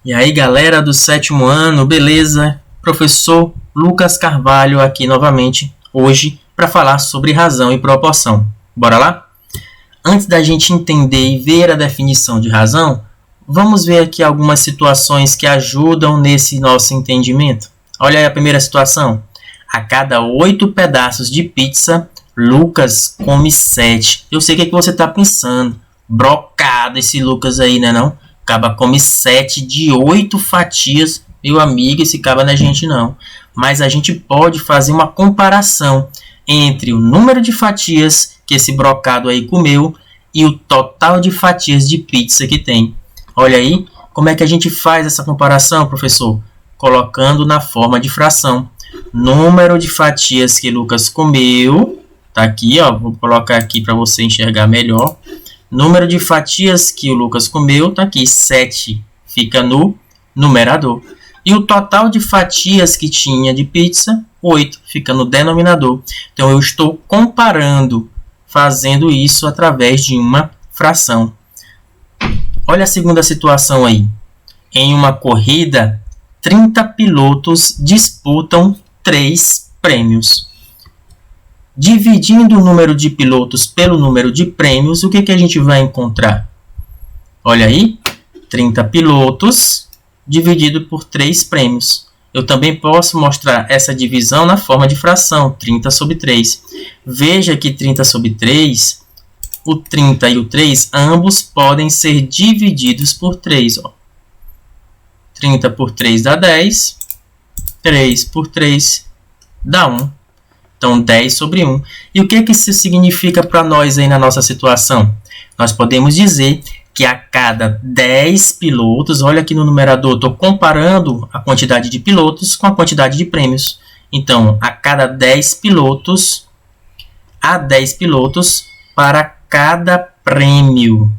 E aí, galera do sétimo ano, beleza? Professor Lucas Carvalho aqui novamente, hoje, para falar sobre razão e proporção. Bora lá? Antes da gente entender e ver a definição de razão, vamos ver aqui algumas situações que ajudam nesse nosso entendimento. Olha aí a primeira situação. A cada 8 pedaços de pizza, Lucas come 7. Eu sei o que você está pensando. Brocado esse Lucas aí, né não? Caba come 7 de 8 fatias. Meu amigo, esse caba não é gente não. Mas a gente pode fazer uma comparação entre o número de fatias que esse brocado aí comeu e o total de fatias de pizza que tem. Olha aí, como é que a gente faz essa comparação, professor? Colocando na forma de fração. Número de fatias que Lucas comeu. Tá aqui, ó. Vou colocar aqui para você enxergar melhor. Número de fatias que o Lucas comeu, tá aqui, 7, fica no numerador. E o total de fatias que tinha de pizza, 8, fica no denominador. Então, eu estou comparando, fazendo isso através de uma fração. Olha a segunda situação aí. Em uma corrida, 30 pilotos disputam 3 prêmios. Dividindo o número de pilotos pelo número de prêmios, o que a gente vai encontrar? Olha aí, 30 pilotos dividido por 3 prêmios. Eu também posso mostrar essa divisão na forma de fração, 30 sobre 3. Veja que 30 sobre 3, o 30 e o 3, ambos podem ser divididos por 3. Ó. 30 por 3 dá 10, 3 por 3 dá 1. Então, 10 sobre 1. E o que isso significa para nós aí na nossa situação? Nós podemos dizer que a cada 10 pilotos, olha aqui no numerador, estou comparando a quantidade de pilotos com a quantidade de prêmios. Então, a cada 10 pilotos, há 10 pilotos para cada prêmio.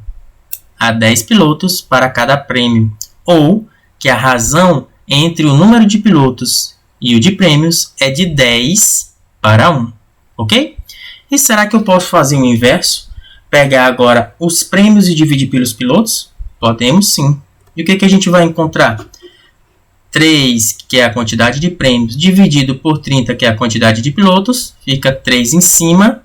Há 10 pilotos para cada prêmio. Ou que a razão entre o número de pilotos e o de prêmios é de 10 para 1, ok? E será que eu posso fazer o inverso? Pegar agora os prêmios e dividir pelos pilotos? Podemos sim. E o que a gente vai encontrar? 3, que é a quantidade de prêmios, dividido por 30, que é a quantidade de pilotos, fica 3 em cima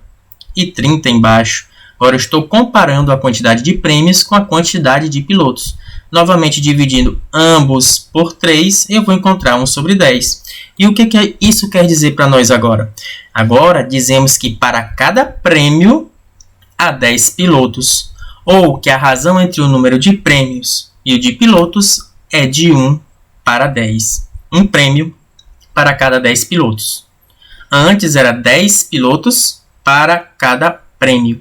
e 30 embaixo. Agora eu estou comparando a quantidade de prêmios com a quantidade de pilotos. Novamente, dividindo ambos por 3, eu vou encontrar 1 sobre 10. E o que isso quer dizer para nós agora? Agora, dizemos que para cada prêmio, há 10 pilotos. Ou que a razão entre o número de prêmios e o de pilotos é de 1 para 10. Um prêmio para cada 10 pilotos. Antes era 10 pilotos para cada prêmio.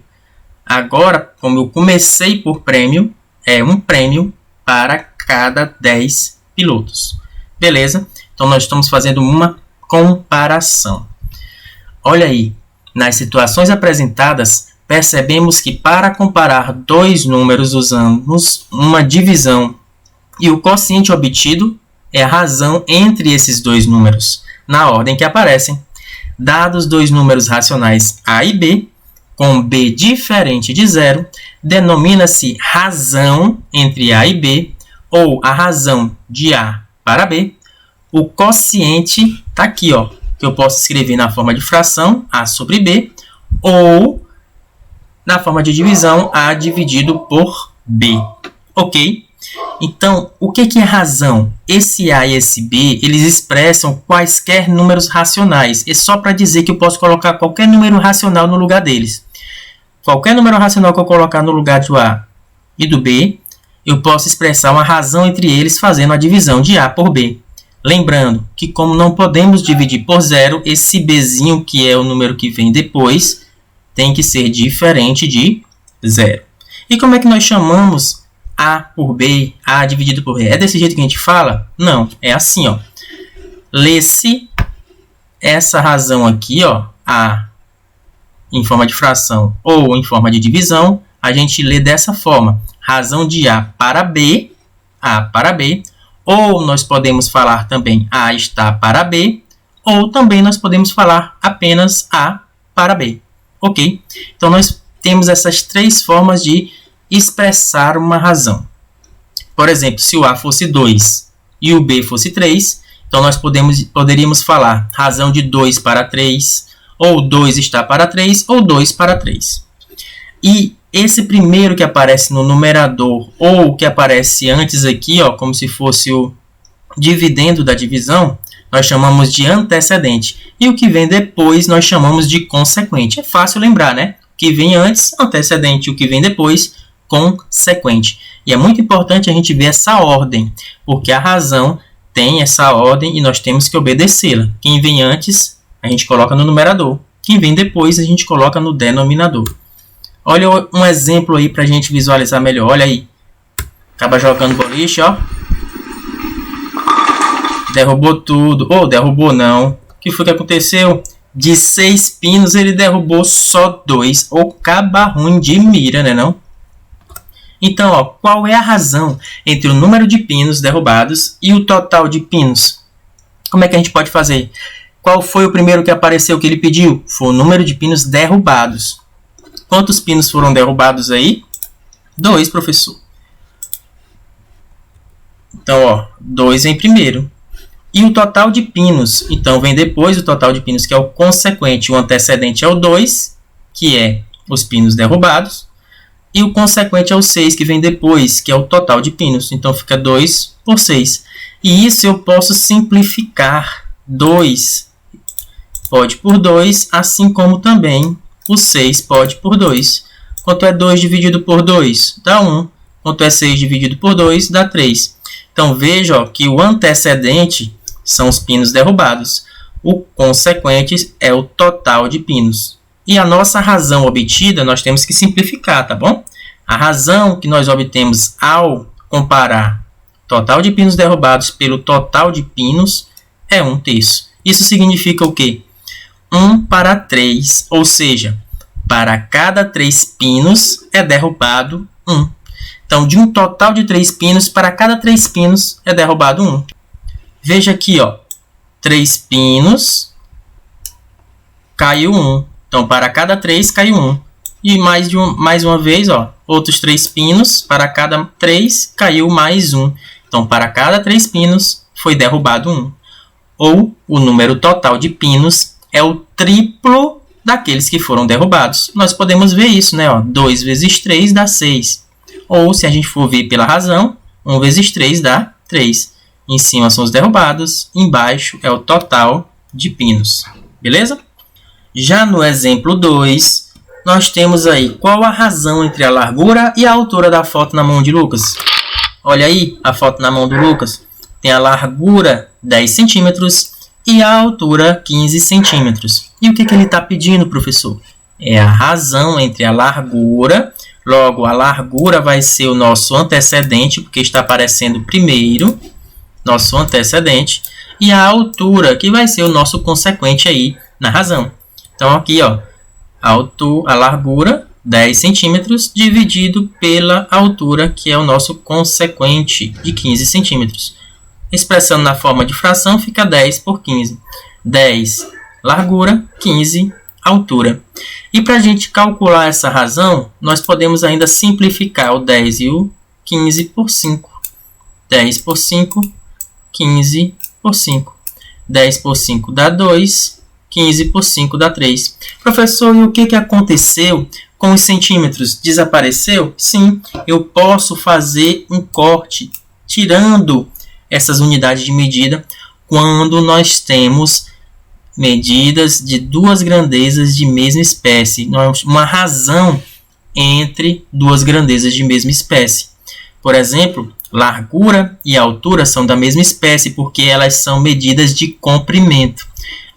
Agora, como eu comecei por prêmio, é um prêmio para cada 10 pilotos. Beleza? Então, nós estamos fazendo uma comparação. Olha aí, nas situações apresentadas, percebemos que para comparar dois números usamos uma divisão e o quociente obtido é a razão entre esses dois números, na ordem que aparecem. Dados dois números racionais A e B, com B diferente de zero, denomina-se razão entre A e B, ou a razão de A para B. O quociente está aqui, ó, que eu posso escrever na forma de fração, A sobre B, ou na forma de divisão, A dividido por B. Ok? Então, o que é razão? Esse A e esse B, eles expressam quaisquer números racionais. É só para dizer que eu posso colocar qualquer número racional no lugar deles. Qualquer número racional que eu colocar no lugar do A e do B, eu posso expressar uma razão entre eles fazendo a divisão de A por B. Lembrando que como não podemos dividir por zero, esse Bzinho, que é o número que vem depois, tem que ser diferente de zero. E como é que nós chamamos A por B, A dividido por B? É desse jeito que a gente fala? Não, é assim, ó. Lê-se essa razão aqui, ó, A em forma de fração ou em forma de divisão, a gente lê dessa forma. Razão de A para B, ou nós podemos falar também A está para B, ou também nós podemos falar apenas A para B. Ok? Então, nós temos essas três formas de expressar uma razão. Por exemplo, se o A fosse 2 e o B fosse 3, então nós poderíamos falar razão de 2 para 3, ou 2 está para 3, ou 2 para 3. E esse primeiro que aparece no numerador, ou que aparece antes aqui, ó, como se fosse o dividendo da divisão, nós chamamos de antecedente. E o que vem depois nós chamamos de consequente. É fácil lembrar, né? O que vem antes, antecedente, o que vem depois, consequente. E é muito importante a gente ver essa ordem, porque a razão tem essa ordem e nós temos que obedecê-la. Quem vem antes, a gente coloca no numerador. Quem vem depois, a gente coloca no denominador. Olha um exemplo aí para a gente visualizar melhor. Olha aí. Acaba jogando boliche, ó. Derrubou tudo. Ou derrubou não. O que foi que aconteceu? De 6 pinos, ele derrubou só 2. Ou caba ruim de mira, né não? Então, ó, qual é a razão entre o número de pinos derrubados e o total de pinos? Como é que a gente pode fazer? Qual foi o primeiro que apareceu que ele pediu? Foi o número de pinos derrubados. Quantos pinos foram derrubados aí? 2, professor. Então, ó, 2 vem primeiro. E o total de pinos? Então, vem depois o total de pinos, que é o consequente. O antecedente é o 2, que é os pinos derrubados. E o consequente é o 6, que vem depois, que é o total de pinos. Então, fica 2 por 6. E isso eu posso simplificar. 2 pode por 2, assim como também o 6 pode por 2. Quanto é 2 dividido por 2? Dá 1. Quanto é 6 dividido por 2? Dá 3. Então, veja ó, que o antecedente são os pinos derrubados. O consequente é o total de pinos. E a nossa razão obtida, nós temos que simplificar, tá bom? A razão que nós obtemos ao comparar total de pinos derrubados pelo total de pinos é 1/3. Isso significa o quê? 1 para 3, ou seja, para cada 3 pinos é derrubado 1. Então, de um total de 3 pinos, para cada 3 pinos é derrubado 1. Veja aqui, ó, 3 pinos, caiu 1. Então, para cada 3, caiu 1. E mais uma vez, ó, outros 3 pinos, para cada 3, caiu mais 1. Então, para cada 3 pinos, foi derrubado 1. Ou, o número total de pinos é o triplo daqueles que foram derrubados. Nós podemos ver isso, né? Ó, 2 vezes 3 dá 6. Ou, se a gente for ver pela razão, 1 vezes 3 dá 3. Em cima são os derrubados, embaixo é o total de pinos. Beleza? Já no exemplo 2, nós temos aí qual a razão entre a largura e a altura da foto na mão de Lucas. Olha aí a foto na mão do Lucas. Tem a largura 10 centímetros e a altura 15 centímetros. E o que ele está pedindo, professor? É a razão entre a largura. Logo, a largura vai ser o nosso antecedente, porque está aparecendo primeiro, nosso antecedente. E a altura, que vai ser o nosso consequente aí na razão. Então, aqui, ó, a largura, 10 centímetros, dividido pela altura, que é o nosso consequente, de 15 centímetros. Expressando na forma de fração, fica 10 por 15. 10, largura, 15, altura. E para a gente calcular essa razão, nós podemos ainda simplificar o 10 e o 15 por 5. 10 por 5, 15 por 5. 10 por 5 dá 2, 15 por 5 dá 3. Professor, e o que aconteceu com os centímetros? Desapareceu? Sim, eu posso fazer um corte tirando essas unidades de medida quando nós temos medidas de duas grandezas de mesma espécie. Uma razão entre duas grandezas de mesma espécie. Por exemplo, largura e altura são da mesma espécie porque elas são medidas de comprimento.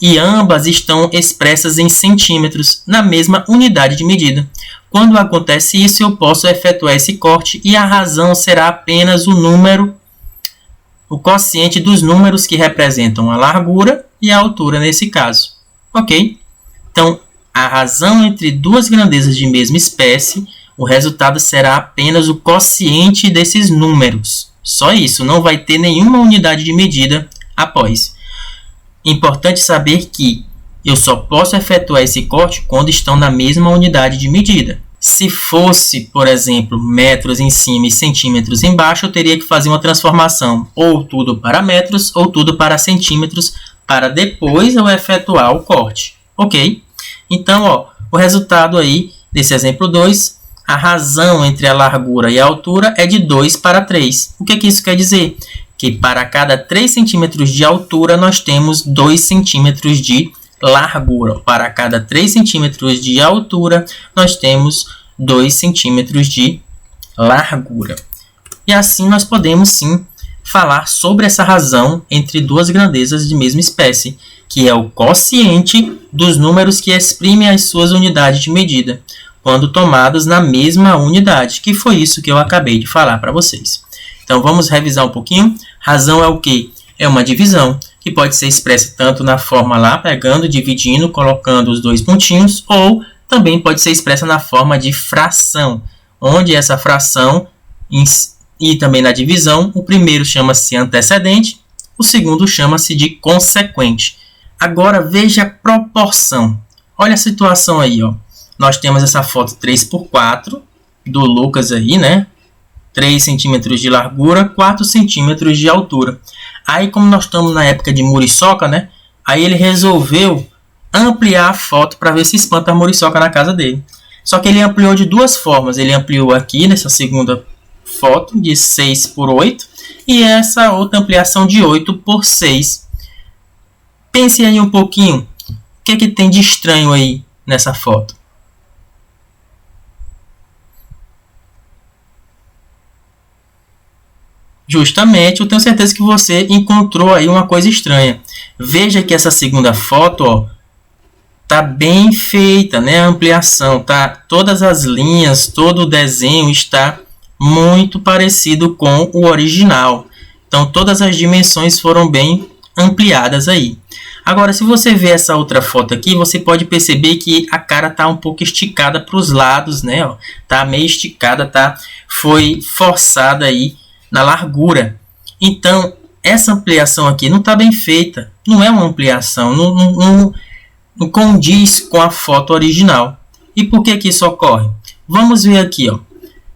E ambas estão expressas em centímetros, na mesma unidade de medida. Quando acontece isso, eu posso efetuar esse corte e a razão será apenas o quociente dos números que representam a largura e a altura nesse caso. Ok? Então, a razão entre duas grandezas de mesma espécie, o resultado será apenas o quociente desses números. Só isso, não vai ter nenhuma unidade de medida após. Importante saber que eu só posso efetuar esse corte quando estão na mesma unidade de medida. Se fosse, por exemplo, metros em cima e centímetros embaixo, eu teria que fazer uma transformação, ou tudo para metros, ou tudo para centímetros, para depois eu efetuar o corte. Ok? Então, ó, o resultado aí desse exemplo 2, a razão entre a largura e a altura é de 2 para 3. O que isso quer dizer? Que para cada 3 centímetros de altura, nós temos 2 centímetros de largura. Para cada 3 centímetros de altura, nós temos 2 centímetros de largura. E assim nós podemos sim falar sobre essa razão entre duas grandezas de mesma espécie, que é o quociente dos números que exprimem as suas unidades de medida, quando tomados na mesma unidade, que foi isso que eu acabei de falar para vocês. Então vamos revisar um pouquinho. Razão é o quê? É uma divisão, que pode ser expressa tanto na forma lá, pegando, dividindo, colocando os dois pontinhos, ou também pode ser expressa na forma de fração, onde essa fração e também na divisão, o primeiro chama-se antecedente, o segundo chama-se de consequente. Agora veja a proporção. Olha a situação aí, ó. Nós temos essa foto 3x4 do Lucas aí, né? 3 centímetros de largura, 4 centímetros de altura. Aí, como nós estamos na época de muriçoca, né? Aí ele resolveu ampliar a foto para ver se espanta a muriçoca na casa dele. Só que ele ampliou de duas formas. Ele ampliou aqui nessa segunda foto de 6 por 8 e essa outra ampliação de 8 por 6. Pense aí um pouquinho. O que tem de estranho aí nessa foto? Justamente, eu tenho certeza que você encontrou aí uma coisa estranha. Veja que essa segunda foto, ó, tá bem feita, né? A ampliação, tá? Todas as linhas, todo o desenho está muito parecido com o original. Então, todas as dimensões foram bem ampliadas aí. Agora, se você ver essa outra foto aqui, você pode perceber que a cara tá um pouco esticada para os lados, né? Ó, tá meio esticada, tá? Foi forçada aí na largura. Então, essa ampliação aqui não está bem feita. Não é uma ampliação, não condiz com a foto original. E por que isso ocorre? Vamos ver aqui, ó.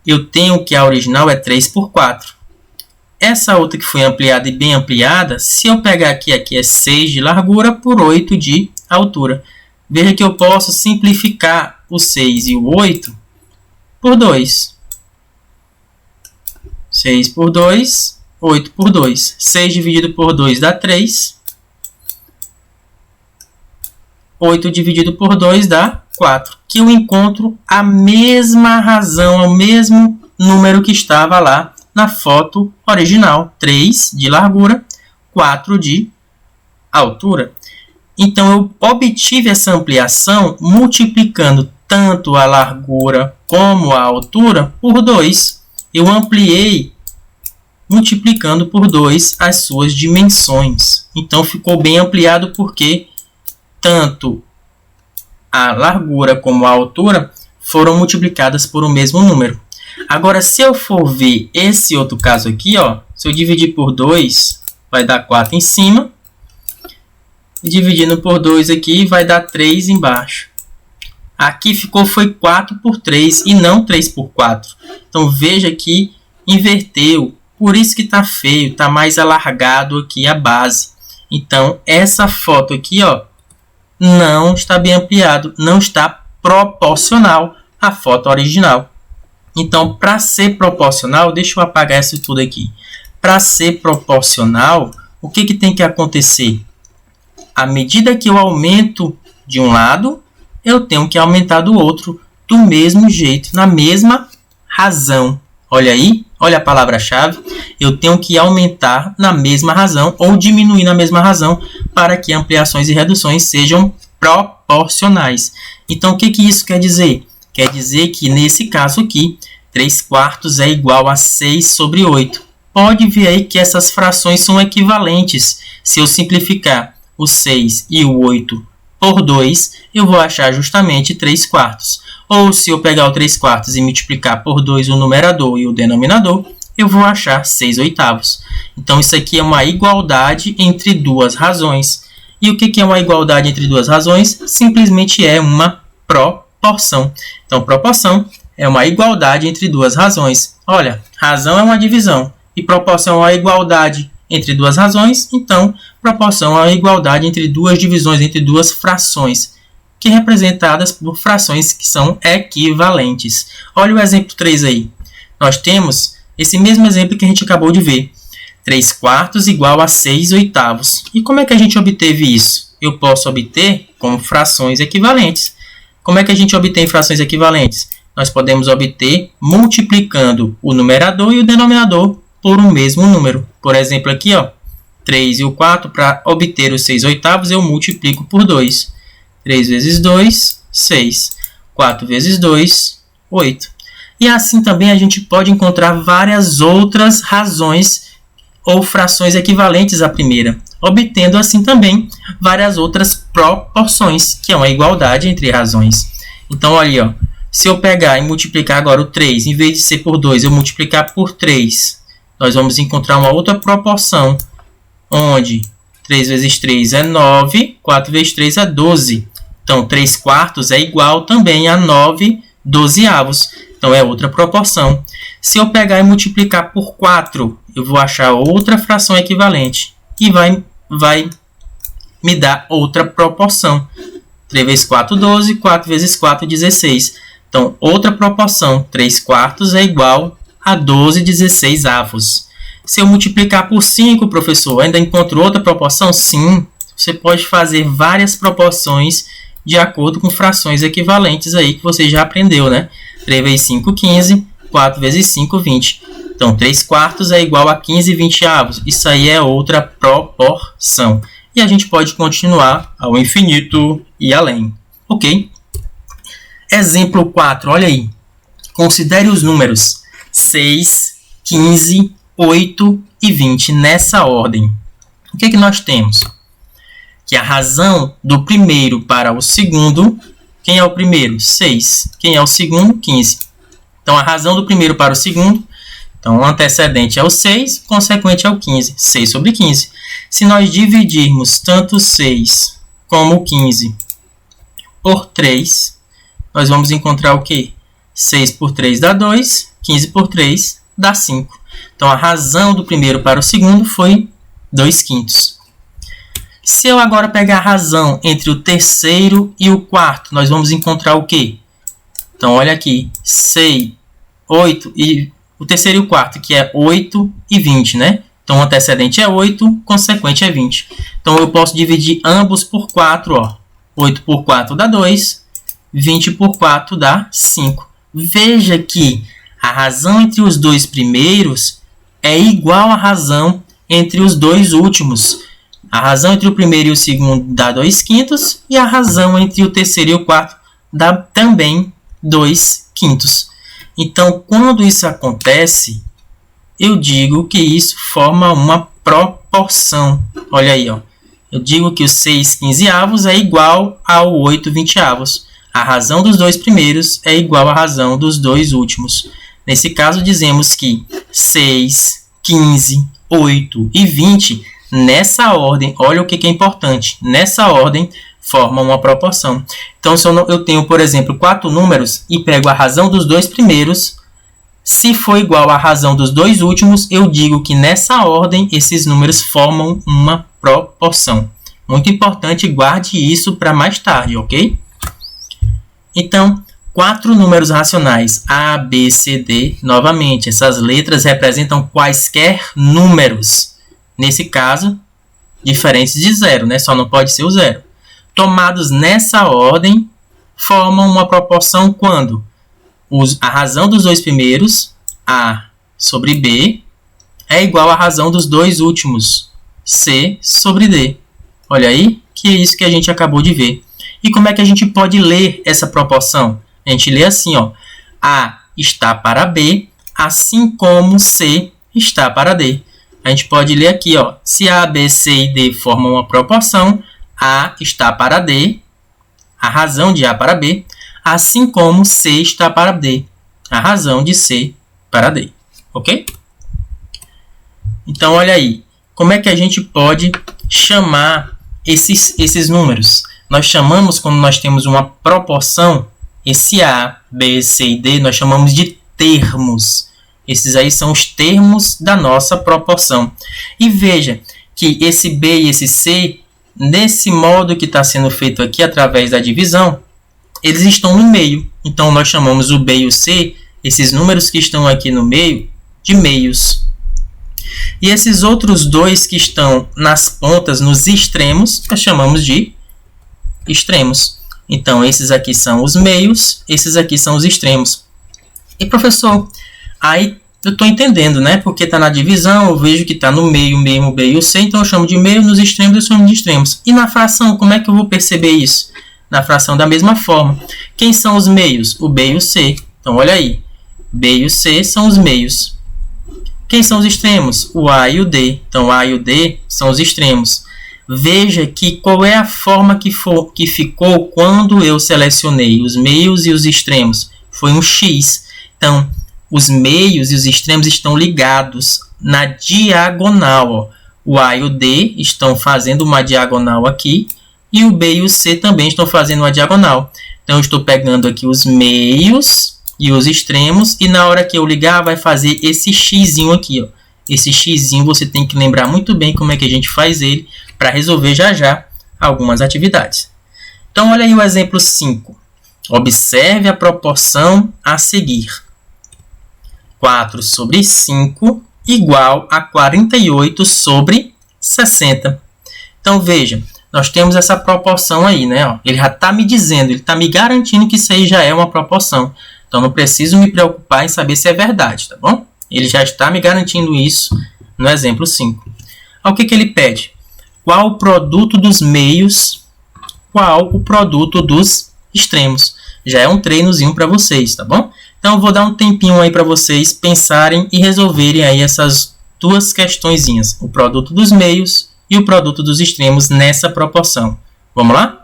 Eu tenho que a original é 3x4. Essa outra que foi ampliada e bem ampliada, se eu pegar aqui é 6 de largura por 8 de altura. Veja que eu posso simplificar o 6 e o 8 por 2. 6 por 2, 8 por 2. 6 dividido por 2 dá 3. 8 dividido por 2 dá 4. Que eu encontro a mesma razão, o mesmo número que estava lá na foto original. 3 de largura, 4 de altura. Então, eu obtive essa ampliação multiplicando tanto a largura como a altura por 2. Eu ampliei multiplicando por 2 as suas dimensões. Então, ficou bem ampliado porque tanto a largura como a altura foram multiplicadas por o mesmo número. Agora, se eu for ver esse outro caso aqui, ó, se eu dividir por 2, vai dar 4 em cima. E dividindo por 2 aqui, vai dar 3 embaixo. Aqui foi 4 por 3 e não 3 por 4. Então, veja que inverteu. Por isso que está feio, está mais alargado aqui a base. Então, essa foto aqui, ó, não está bem ampliado, não está proporcional à foto original. Então, para ser proporcional, deixa eu apagar isso tudo aqui. Para ser proporcional, o que tem que acontecer? À medida que eu aumento de um lado, eu tenho que aumentar do outro do mesmo jeito, na mesma razão. Olha aí, olha a palavra-chave. Eu tenho que aumentar na mesma razão ou diminuir na mesma razão para que ampliações e reduções sejam proporcionais. Então, o que isso quer dizer? Quer dizer que, nesse caso aqui, 3/4 é igual a 6 sobre 8. Pode ver aí que essas frações são equivalentes. Se eu simplificar o 6 e o 8 por 2, eu vou achar justamente 3/4. Ou se eu pegar o 3/4 e multiplicar por 2 o numerador e o denominador, eu vou achar 6/8. Então, isso aqui é uma igualdade entre duas razões. E o que é uma igualdade entre duas razões? Simplesmente é uma proporção. Então, proporção é uma igualdade entre duas razões. Olha, razão é uma divisão e proporção é uma igualdade entre duas razões, então proporção é uma igualdade entre duas divisões, entre duas frações, que representadas por frações que são equivalentes. Olha o exemplo 3 aí. Nós temos esse mesmo exemplo que a gente acabou de ver. 3 quartos igual a 6 oitavos. E como é que a gente obteve isso? Eu posso obter como frações equivalentes. Como é que a gente obtém frações equivalentes? Nós podemos obter multiplicando o numerador e o denominador por um mesmo número. Por exemplo, aqui, ó, 3 e o 4, para obter os 6 oitavos, eu multiplico por 2. 3 vezes 2, 6. 4 vezes 2, 8. E assim também a gente pode encontrar várias outras razões ou frações equivalentes à primeira, obtendo assim também várias outras proporções, que é uma igualdade entre razões. Então, olha, ó, se eu pegar e multiplicar agora o 3, em vez de ser por 2, eu multiplicar por 3, nós vamos encontrar uma outra proporção, onde 3 vezes 3 é 9, 4 vezes 3 é 12. Então, 3 quartos é igual também a 9 dozeavos. Então, é outra proporção. Se eu pegar e multiplicar por 4, eu vou achar outra fração equivalente. E vai me dar outra proporção. 3 vezes 4, 12. 4 vezes 4, 16. Então, outra proporção. 3 quartos é igual a 12 16avos. Se eu multiplicar por 5, professor, ainda encontro outra proporção? Sim. Você pode fazer várias proporções de acordo com frações equivalentes aí que você já aprendeu, né? 3 vezes 5, 15. 4 vezes 5, 20. Então, 3 quartos é igual a 15 vinte-avos. Isso aí é outra proporção. E a gente pode continuar ao infinito e além. Ok? Exemplo 4, olha aí. Considere os números 6, 15, 8 e 20 nessa ordem. O que é que nós temos? Que a razão do primeiro para o segundo, quem é o primeiro? 6. Quem é o segundo? 15. Então, a razão do primeiro para o segundo, então o antecedente é o 6, o consequente é o 15. 6 sobre 15. Se nós dividirmos tanto 6 como o 15 por 3, nós vamos encontrar o quê? 6 por 3 dá 2, 15 por 3 dá 5. Então, a razão do primeiro para o segundo foi 2/5. Se eu agora pegar a razão entre o terceiro e o quarto, nós vamos encontrar o quê? Então, olha aqui, 6, 8 e o terceiro e o quarto, que é 8 e 20, né? Então, o antecedente é 8, o consequente é 20. Então, eu posso dividir ambos por 4, ó. 8 por 4 dá 2, 20 por 4 dá 5. Veja que a razão entre os dois primeiros é igual à razão entre os dois últimos. A razão entre o primeiro e o segundo dá 2/5 e a razão entre o terceiro e o quarto dá também 2/5. Então, quando isso acontece, eu digo que isso forma uma proporção. Olha aí, ó. Eu digo que o 6 quinzeavos é igual ao 8 vinte-avos. A razão dos dois primeiros é igual à razão dos dois últimos. Nesse caso, dizemos que 6, 15, 8 e 20, nessa ordem, olha o que é importante, nessa ordem formam uma proporção. Então, se eu tenho, por exemplo, 4 números e pego a razão dos dois primeiros, se for igual à razão dos dois últimos, eu digo que nessa ordem esses números formam uma proporção. Muito importante, guarde isso para mais tarde, ok? Então, 4 números racionais, A, B, C, D, novamente, essas letras representam quaisquer números. Nesse caso, diferentes de 0, né? Só não pode ser o 0. Tomados nessa ordem, formam uma proporção quando a razão dos dois primeiros, A sobre B, é igual à razão dos dois últimos, C sobre D. Olha aí, que é isso que a gente acabou de ver. E como é que a gente pode ler essa proporção? A gente lê assim, ó, A está para B, assim como C está para D. A gente pode ler aqui, ó, se A, B, C e D formam uma proporção, A está para D, a razão de A para B, assim como C está para D, a razão de C para D. Ok? Então, olha aí, como é que a gente pode chamar esses números? Nós chamamos, quando nós temos uma proporção, Esse A, B, C e D nós chamamos de termos. Esses aí são os termos da nossa proporção. E veja que esse B e esse C, nesse modo que está sendo feito aqui através da divisão, eles estão no meio. Então, nós chamamos o B e o C, esses números que estão aqui no meio, de meios. E esses outros dois que estão nas pontas, nos extremos, nós chamamos de extremos. Então, esses aqui são os meios, esses aqui são os extremos. E, professor, aí eu estou entendendo, né? Porque está na divisão, eu vejo que está no meio, o B e o C, então eu chamo de meio, nos extremos eu chamo de extremos. E na fração, como é que eu vou perceber isso? Na fração da mesma forma. Quem são os meios? O B e o C. Então, olha aí. B e o C são os meios. Quem são os extremos? O A e o D. Então, A e o D são os extremos. Veja que qual é a forma que ficou quando eu selecionei os meios e os extremos. Foi um X. Então, os meios e os extremos estão ligados na diagonal. Ó. O A e o D estão fazendo uma diagonal aqui. E o B e o C também estão fazendo uma diagonal. Então, eu estou pegando aqui os meios e os extremos. E na hora que eu ligar, vai fazer esse xzinho aqui. Ó. Esse xzinho você tem que lembrar muito bem como é que a gente faz ele para resolver já algumas atividades. Então, olha aí o exemplo 5. Observe a proporção a seguir. 4 sobre 5 igual a 48 sobre 60. Então, veja, nós temos essa proporção aí, né? Ó, ele já está me dizendo, ele está me garantindo que isso aí já é uma proporção. Então, não preciso me preocupar em saber se é verdade, tá bom? Ele já está me garantindo isso no exemplo 5. O que ele pede? Qual o produto dos meios? Qual o produto dos extremos? Já é um treinozinho para vocês, tá bom? Então, eu vou dar um tempinho aí para vocês pensarem e resolverem aí essas duas questõezinhas. O produto dos meios e o produto dos extremos nessa proporção. Vamos lá?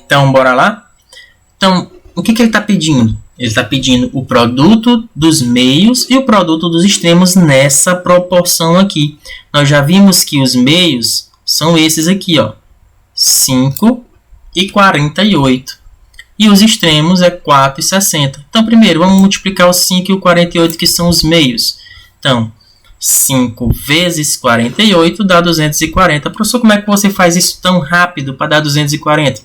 Então, bora lá? Então, o que ele está pedindo? Ele está pedindo o produto dos meios e o produto dos extremos nessa proporção aqui. Nós já vimos que os meios são esses aqui, ó, 5 e 48. E os extremos é 4 e 60. Então, primeiro, vamos multiplicar o 5 e o 48, que são os meios. Então, 5 vezes 48 dá 240. Professor, como é que você faz isso tão rápido para dar 240?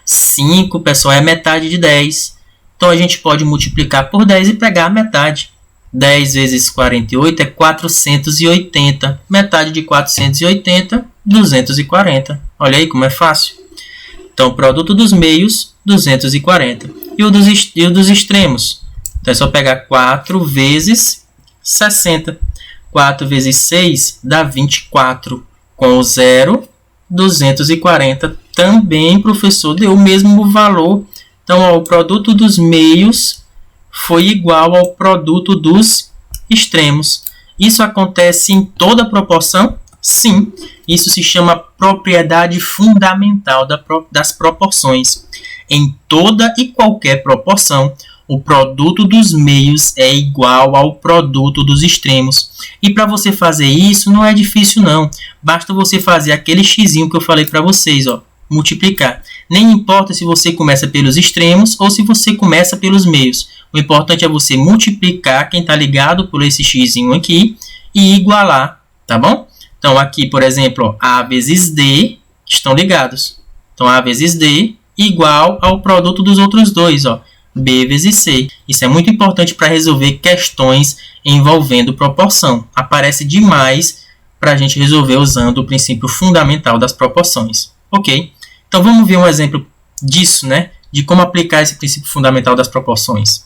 5, pessoal, é metade de 10. Então, a gente pode multiplicar por 10 e pegar a metade. 10 vezes 48 é 480. Metade de 480, 240. Olha aí como é fácil. Então, o produto dos meios, 240. E o dos extremos? Então, é só pegar 4 vezes 60. 4 vezes 6 dá 24. Com o 0, 240. Também, professor, deu o mesmo valor. Então, ó, o produto dos meios foi igual ao produto dos extremos. Isso acontece em toda proporção? Sim. Isso se chama propriedade fundamental das proporções. Em toda e qualquer proporção, o produto dos meios é igual ao produto dos extremos. E para você fazer isso não é difícil não. Basta você fazer aquele xizinho que eu falei para vocês, ó, multiplicar. Nem importa se você começa pelos extremos ou se você começa pelos meios. O importante é você multiplicar quem está ligado por esse xizinho aqui e igualar, tá bom? Então aqui, por exemplo, ó, A vezes D estão ligados. Então A vezes D igual ao produto dos outros dois, ó, B vezes C. Isso é muito importante para resolver questões envolvendo proporção. Aparece demais para a gente resolver usando o princípio fundamental das proporções. Ok? Então vamos ver um exemplo disso, né? De como aplicar esse princípio fundamental das proporções.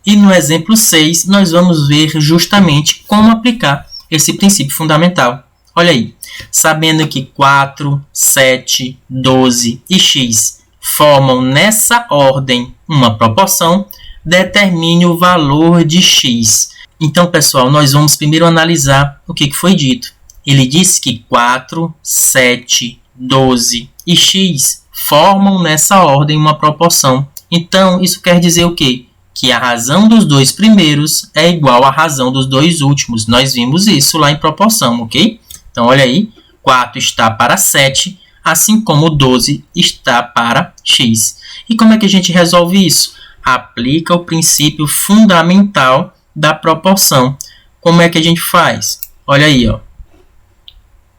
E no exemplo 6, nós vamos ver justamente como aplicar esse princípio fundamental. Olha aí, sabendo que 4, 7, 12 e x formam nessa ordem uma proporção, determine o valor de x. Então, pessoal, nós vamos primeiro analisar o que foi dito. Ele disse que 4, 7, 12 e x formam nessa ordem uma proporção. Então, isso quer dizer o quê? Que a razão dos dois primeiros é igual à razão dos dois últimos. Nós vimos isso lá em proporção, ok? Então, olha aí, 4 está para 7, assim como 12 está para x. E como é que a gente resolve isso? Aplica o princípio fundamental da proporção. Como é que a gente faz? Olha aí, ó.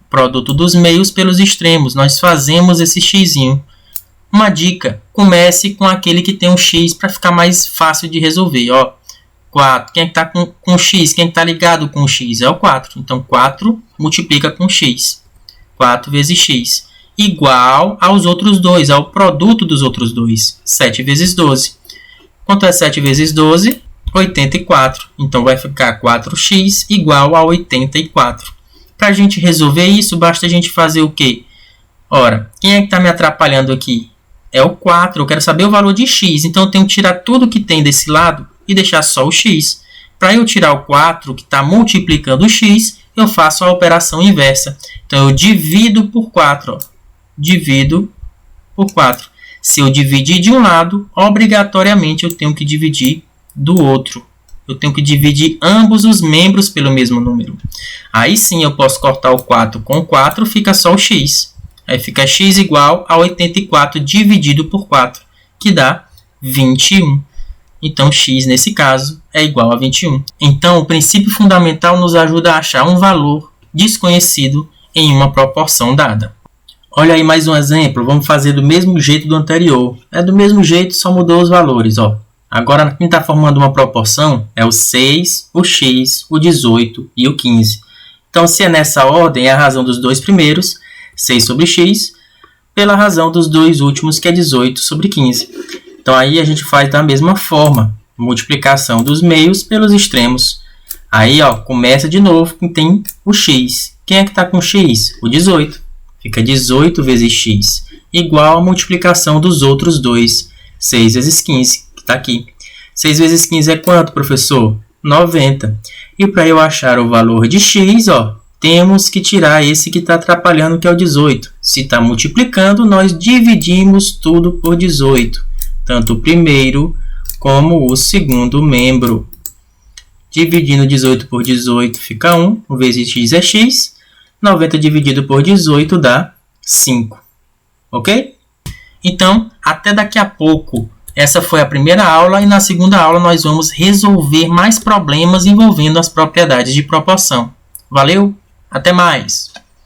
Produto dos meios pelos extremos. Nós fazemos esse xzinho. Uma dica, comece com aquele que tem um x para ficar mais fácil de resolver. Ó, 4. Quem é que está com x? Quem está ligado com x? É o 4. Então, 4 multiplica com x. 4 vezes x. Igual aos outros dois, ao produto dos outros dois. 7 vezes 12. Quanto é 7 vezes 12? 84. Então, vai ficar 4x igual a 84. Para a gente resolver isso, basta a gente fazer o quê? Ora, quem é que está me atrapalhando aqui? É o 4. Eu quero saber o valor de x. Então, eu tenho que tirar tudo que tem desse lado e deixar só o x. Para eu tirar o 4, que está multiplicando o x, eu faço a operação inversa. Então, eu divido por 4. Ó. Divido por 4. Se eu dividir de um lado, obrigatoriamente eu tenho que dividir do outro. Eu tenho que dividir ambos os membros pelo mesmo número. Aí sim eu posso cortar o 4 com 4, fica só o x. Aí fica x igual a 84 dividido por 4, que dá 21. Então, x, nesse caso, é igual a 21. Então, o princípio fundamental nos ajuda a achar um valor desconhecido em uma proporção dada. Olha aí mais um exemplo. Vamos fazer do mesmo jeito do anterior. É do mesmo jeito, só mudou os valores. Ó. Agora, quem está formando uma proporção é o 6, o x, o 18 e o 15. Então, se é nessa ordem, é a razão dos dois primeiros, 6 sobre x, pela razão dos dois últimos, que é 18 sobre 15. Então, aí a gente faz da mesma forma, multiplicação dos meios pelos extremos. Aí, ó, começa de novo com tem o x. Quem é que está com x? O 18. Fica 18 vezes x, igual a multiplicação dos outros dois, 6 vezes 15, que está aqui. 6 vezes 15 é quanto, professor? 90. E para eu achar o valor de x, ó, temos que tirar esse que está atrapalhando, que é o 18. Se está multiplicando, nós dividimos tudo por 18. Tanto o primeiro como o segundo membro. Dividindo 18 por 18 fica 1. 1 vezes x é x. 90 dividido por 18 dá 5. Ok? Então, até daqui a pouco. Essa foi a primeira aula e na segunda aula nós vamos resolver mais problemas envolvendo as propriedades de proporção. Valeu? Até mais!